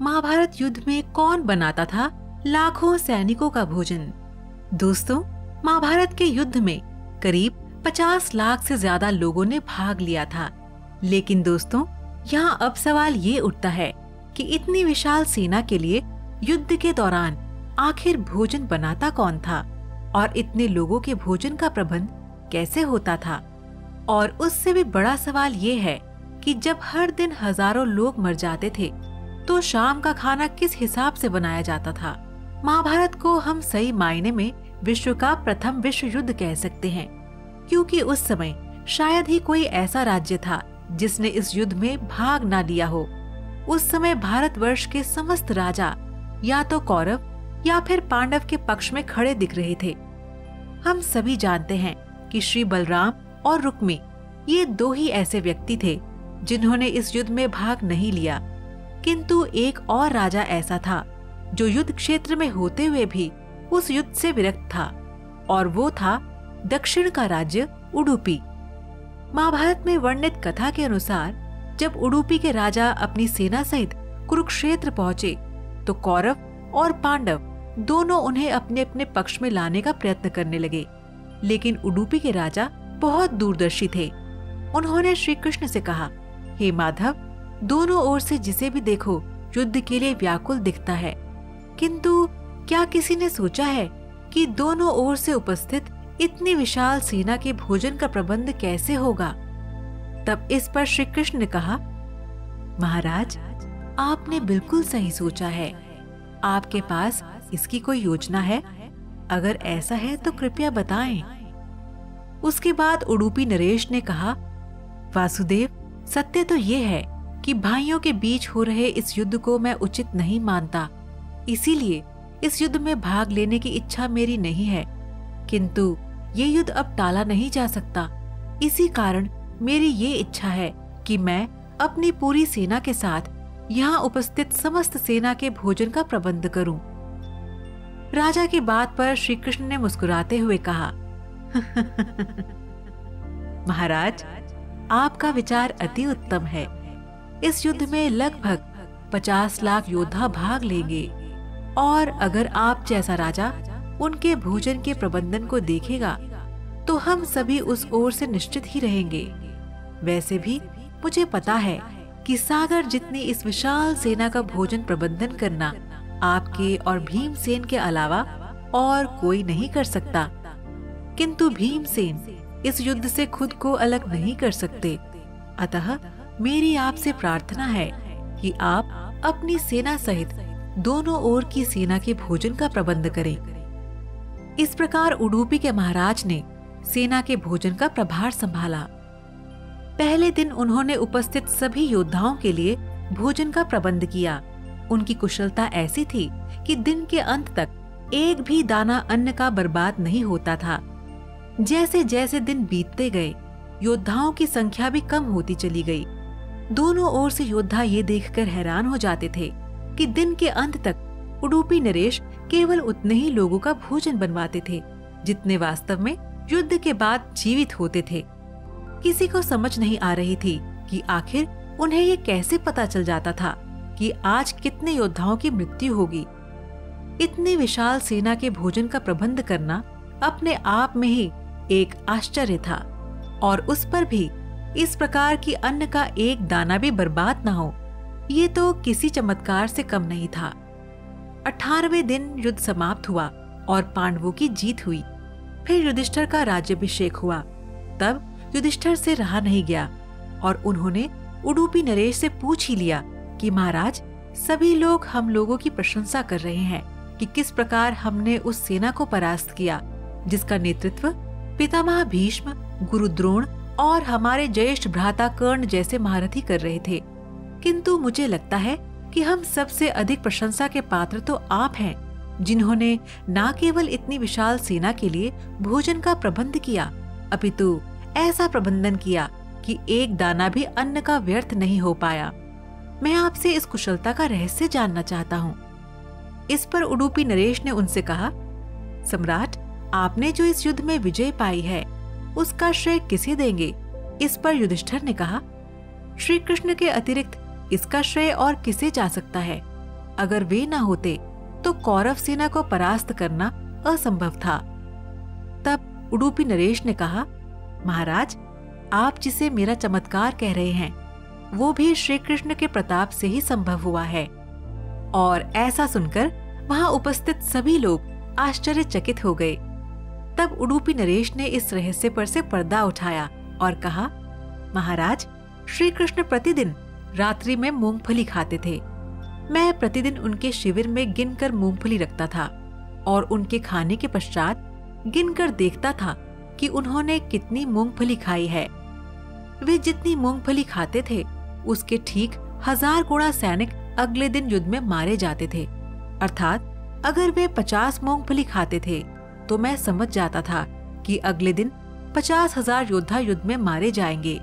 महाभारत युद्ध में कौन बनाता था लाखों सैनिकों का भोजन? दोस्तों, महाभारत के युद्ध में करीब 50 लाख से ज्यादा लोगों ने भाग लिया था। लेकिन दोस्तों, यहाँ अब सवाल ये उठता है कि इतनी विशाल सेना के लिए युद्ध के दौरान आखिर भोजन बनाता कौन था और इतने लोगों के भोजन का प्रबंध कैसे होता था? और उससे भी बड़ा सवाल ये है कि जब हर दिन हजारों लोग मर जाते थे तो शाम का खाना किस हिसाब से बनाया जाता था? महाभारत को हम सही मायने में विश्व का प्रथम विश्व युद्ध कह सकते हैं, क्योंकि उस समय शायद ही कोई ऐसा राज्य था जिसने इस युद्ध में भाग ना लिया हो। उस समय भारतवर्ष के समस्त राजा या तो कौरव या फिर पांडव के पक्ष में खड़े दिख रहे थे। हम सभी जानते हैं कि श्री बलराम और रुक्मी ये दो ही ऐसे व्यक्ति थे जिन्होंने इस युद्ध में भाग नहीं लिया, किंतु एक और राजा ऐसा था जो युद्ध क्षेत्र में होते हुए भी उस युद्ध से विरक्त था, और वो था दक्षिण का राज्य उडुपी। महाभारत में वर्णित कथा के अनुसार जब उडुपी के राजा अपनी सेना सहित कुरुक्षेत्र पहुंचे तो कौरव और पांडव दोनों उन्हें अपने अपने पक्ष में लाने का प्रयत्न करने लगे। लेकिन उडुपी के राजा बहुत दूरदर्शी थे। उन्होंने श्री कृष्ण से कहा, हे माधव, दोनों ओर से जिसे भी देखो युद्ध के लिए व्याकुल दिखता है, किंतु क्या किसी ने सोचा है कि दोनों ओर से उपस्थित इतनी विशाल सेना के भोजन का प्रबंध कैसे होगा? तब इस पर श्री कृष्ण ने कहा, महाराज, आपने बिल्कुल सही सोचा है। आपके पास इसकी कोई योजना है? अगर ऐसा है तो कृपया बताएं। उसके बाद उडुपी नरेश ने कहा, वासुदेव, सत्य तो ये है कि भाइयों के बीच हो रहे इस युद्ध को मैं उचित नहीं मानता, इसीलिए इस युद्ध में भाग लेने की इच्छा मेरी नहीं है। किंतु ये युद्ध अब टाला नहीं जा सकता। इसी कारण मेरी ये इच्छा है कि मैं अपनी पूरी सेना के साथ यहाँ उपस्थित समस्त सेना के भोजन का प्रबंध करूं। राजा की बात पर श्री कृष्ण ने मुस्कुराते हुए कहा, महाराज, आपका विचार अति उत्तम है। इस युद्ध में लगभग 50 लाख योद्धा भाग लेंगे, और अगर आप जैसा राजा उनके भोजन के प्रबंधन को देखेगा तो हम सभी उस ओर से निश्चित ही रहेंगे। वैसे भी मुझे पता है कि सागर जितनी इस विशाल सेना का भोजन प्रबंधन करना आपके और भीमसेन के अलावा और कोई नहीं कर सकता। किंतु भीमसेन इस युद्ध से खुद को अलग नहीं कर सकते। अतः मेरी आपसे प्रार्थना है कि आप अपनी सेना सहित दोनों ओर की सेना के भोजन का प्रबंध करें। इस प्रकार उडुपी के महाराज ने सेना के भोजन का प्रभार संभाला। पहले दिन उन्होंने उपस्थित सभी योद्धाओं के लिए भोजन का प्रबंध किया। उनकी कुशलता ऐसी थी कि दिन के अंत तक एक भी दाना अन्न का बर्बाद नहीं होता था। जैसे जैसे दिन बीतते गए, योद्धाओं की संख्या भी कम होती चली गई। दोनों ओर से योद्धा ये देखकर हैरान हो जाते थे कि दिन के अंत तक उडुपी नरेश केवल उतने ही लोगों का भोजन बनवाते थे जितने वास्तव में युद्ध के बाद जीवित होते थे। किसी को समझ नहीं आ रही थी कि आखिर उन्हें ये कैसे पता चल जाता था कि आज कितने योद्धाओं की मृत्यु होगी। इतनी विशाल सेना के भोजन का प्रबंध करना अपने आप में ही एक आश्चर्य था, और उस पर भी इस प्रकार की अन्न का एक दाना भी बर्बाद न हो, ये तो किसी चमत्कार से कम नहीं था। 18वें दिन युद्ध समाप्त हुआ और पांडवों की जीत हुई। फिर युधिष्ठिर का राज्याभिषेक हुआ। तब युधिष्ठिर से रहा नहीं गया और उन्होंने उडुपी नरेश से पूछ ही लिया कि महाराज, सभी लोग हम लोगों की प्रशंसा कर रहे हैं कि किस प्रकार हमने उस सेना को परास्त किया जिसका नेतृत्व पितामह भीष्म, गुरु द्रोण और हमारे ज्येष्ठ भ्राता कर्ण जैसे महारथी कर रहे थे। किंतु मुझे लगता है कि हम सबसे अधिक प्रशंसा के पात्र तो आप हैं, जिन्होंने न केवल इतनी विशाल सेना के लिए भोजन का प्रबंध किया, अपितु ऐसा प्रबंधन किया कि एक दाना भी अन्न का व्यर्थ नहीं हो पाया। मैं आपसे इस कुशलता का रहस्य जानना चाहता हूँ। इस पर उडुपी नरेश ने उनसे कहा, सम्राट, आपने जो इस युद्ध में विजय पाई है उसका श्रेय किसे देंगे? इस पर युधिष्ठिर ने कहा, श्री कृष्ण के अतिरिक्त इसका श्रेय और किसे जा सकता है? अगर वे न होते तो कौरव सेना को परास्त करना असंभव था। तब उडुपी नरेश ने कहा, महाराज, आप जिसे मेरा चमत्कार कह रहे हैं वो भी श्री कृष्ण के प्रताप से ही संभव हुआ है। और ऐसा सुनकर वहां उपस्थित सभी लोग आश्चर्यचकित हो गए। तब उडुपी नरेश ने इस रहस्य पर से पर्दा उठाया और कहा, महाराज, श्री कृष्ण प्रतिदिन रात्रि में मूंगफली खाते थे। मैं प्रतिदिन उनके शिविर में गिनकर मूंगफली रखता था और उनके खाने के पश्चात गिनकर देखता था कि उन्होंने कितनी मूंगफली खाई है। वे जितनी मूंगफली खाते थे उसके ठीक 1000 गुणा सैनिक अगले दिन युद्ध में मारे जाते थे। अर्थात अगर वे 50 मूंगफली खाते थे तो मैं समझ जाता था कि अगले दिन 50,000 योद्धा युद्ध में मारे जाएंगे।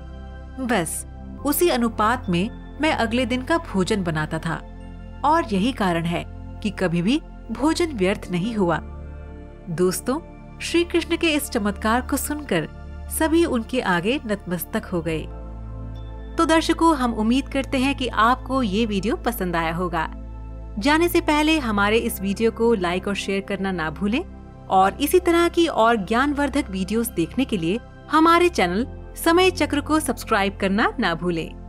बस उसी अनुपात में मैं अगले दिन का भोजन बनाता था और यही कारण है कि कभी भी भोजन व्यर्थ नहीं हुआ। दोस्तों, श्री कृष्ण के इस चमत्कार को सुनकर सभी उनके आगे नतमस्तक हो गए। तो दर्शकों, हम उम्मीद करते हैं कि आपको ये वीडियो पसंद आया होगा। जाने से पहले हमारे इस वीडियो को लाइक और शेयर करना ना भूलें और इसी तरह की और ज्ञानवर्धक वीडियोस देखने के लिए हमारे चैनल समय चक्र को सब्सक्राइब करना ना भूलें।